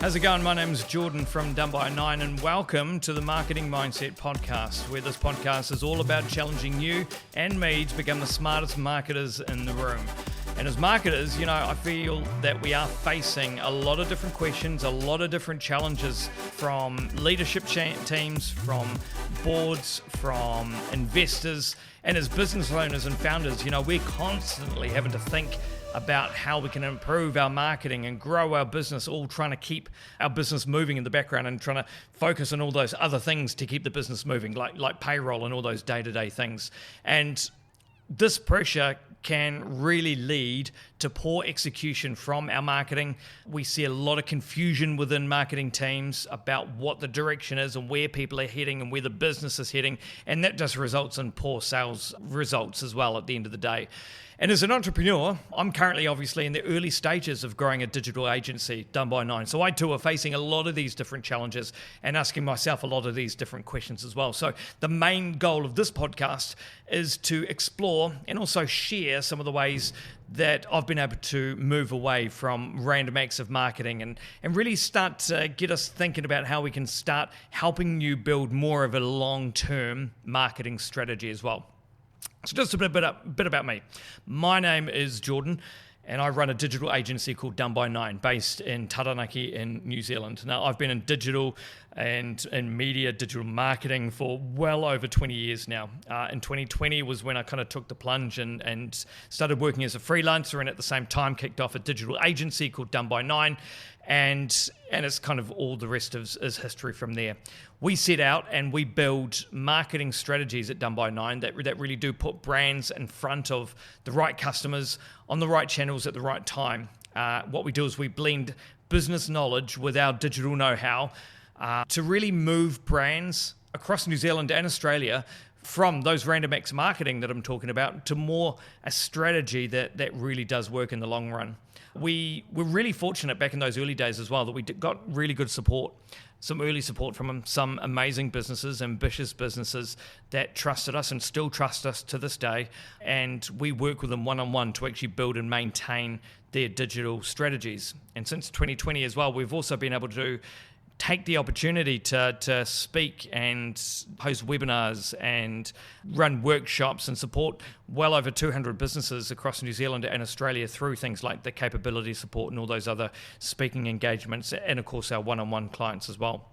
How's it going? My name's Jordan from Done by 9 and welcome to the Marketing Mindset Podcast, where this podcast is all about challenging you and me to become the smartest marketers in the room. And as marketers, I feel that we are facing a lot of different questions, a lot of different challenges from leadership teams, from boards, from investors, and as business owners and founders, we're constantly having to think about how we can improve our marketing and grow our business, all trying to keep our business moving in the background and trying to focus on all those other things to keep the business moving, like payroll and all those day-to-day things. And this pressure can really lead to poor execution from our marketing. We see a lot of confusion within marketing teams about what the direction is and where people are heading and where the business is heading, and that just results in poor sales results as well at the end of the day. And as an entrepreneur, I'm currently obviously in the early stages of growing a digital agency, Done by 9. So I too are facing a lot of these different challenges and asking myself a lot of these different questions as well. So the main goal of this podcast is to explore and also share some of the ways that I've been able to move away from random acts of marketing and really start to get us thinking about how we can start helping you build more of a long-term marketing strategy as well. So just a bit about me. My name is Jordan, and I run a digital agency called Done by 9, based in Taranaki in New Zealand. Now, I've been in digital and in media, digital marketing for well over 20 years now. In 2020 was when I kind of took the plunge and started working as a freelancer, and at the same time kicked off a digital agency called Done by 9. And it's kind of all the rest is history from there. We set out and we build marketing strategies at Done by 9 that really do put brands in front of the right customers on the right channels at the right time. What we do is we blend business knowledge with our digital know-how to really move brands across New Zealand and Australia from those random acts marketing that I'm talking about to more a strategy that really does work in the long run. We were really fortunate back in those early days as well that we got really good support, some early support from some amazing businesses, ambitious businesses that trusted us and still trust us to this day. And we work with them one-on-one to actually build and maintain their digital strategies. And since 2020 as well, we've also been able to take the opportunity to speak and host webinars and run workshops and support well over 200 businesses across New Zealand and Australia through things like the capability support and all those other speaking engagements, and of course our one-on-one clients as well.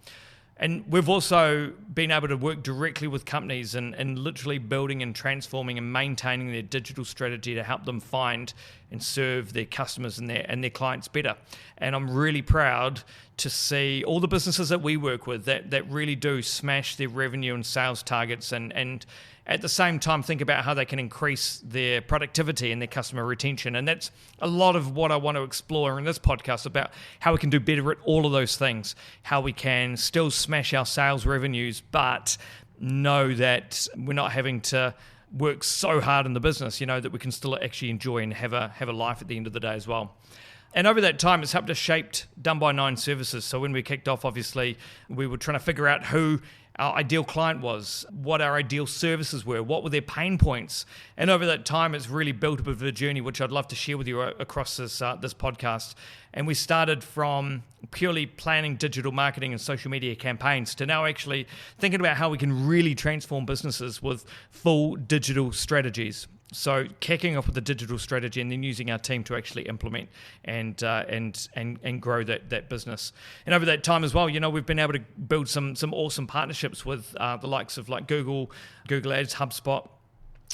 And we've also been able to work directly with companies and literally building and transforming and maintaining their digital strategy to help them find and serve their customers and their clients better. And I'm really proud to see all the businesses that we work with that really do smash their revenue and sales targets and at the same time think about how they can increase their productivity and their customer retention. And that's a lot of what I want to explore in this podcast about how we can do better at all of those things, how we can still smash our sales revenues, but know that we're not having to work so hard in the business, that we can still actually enjoy and have a life at the end of the day as well. And over that time, it's helped us shape Done by 9 services. So when we kicked off, obviously, we were trying to figure out who our ideal client was, what our ideal services were, what were their pain points. And over that time, it's really built a bit of a journey, which I'd love to share with you across this podcast. And we started from purely planning digital marketing and social media campaigns to now actually thinking about how we can really transform businesses with full digital strategies. So kicking off with a digital strategy and then using our team to actually implement and grow that business. And over that time as well, we've been able to build some awesome partnerships with the likes of like Google Ads, HubSpot,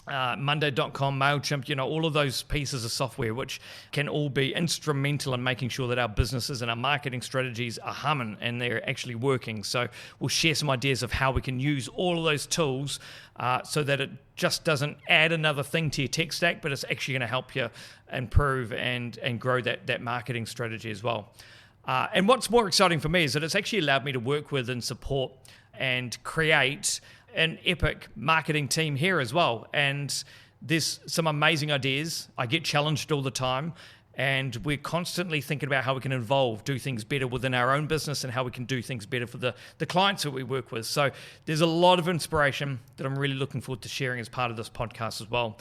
Monday.com, MailChimp, all of those pieces of software which can all be instrumental in making sure that our businesses and our marketing strategies are humming and they're actually working. So we'll share some ideas of how we can use all of those tools so that it just doesn't add another thing to your tech stack, but it's actually going to help you improve and grow that marketing strategy as well. And what's more exciting for me is that it's actually allowed me to work with and support and create an epic marketing team here as well. And there's some amazing ideas. I get challenged all the time, and we're constantly thinking about how we can evolve, do things better within our own business and how we can do things better for the clients that we work with. So there's a lot of inspiration that I'm really looking forward to sharing as part of this podcast as well.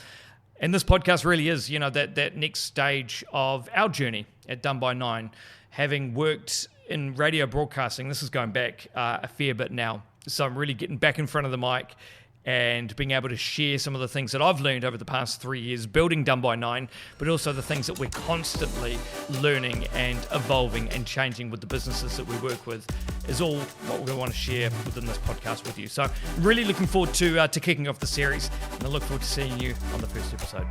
And this podcast really is, that next stage of our journey at Done by 9, having worked in radio broadcasting, this is going back a fair bit now. So I'm really getting back in front of the mic and being able to share some of the things that I've learned over the past 3 years building Done by 9, but also the things that we're constantly learning and evolving and changing with the businesses that we work with is all what we want to share within this podcast with you. So really looking forward to kicking off the series, and I look forward to seeing you on the first episode.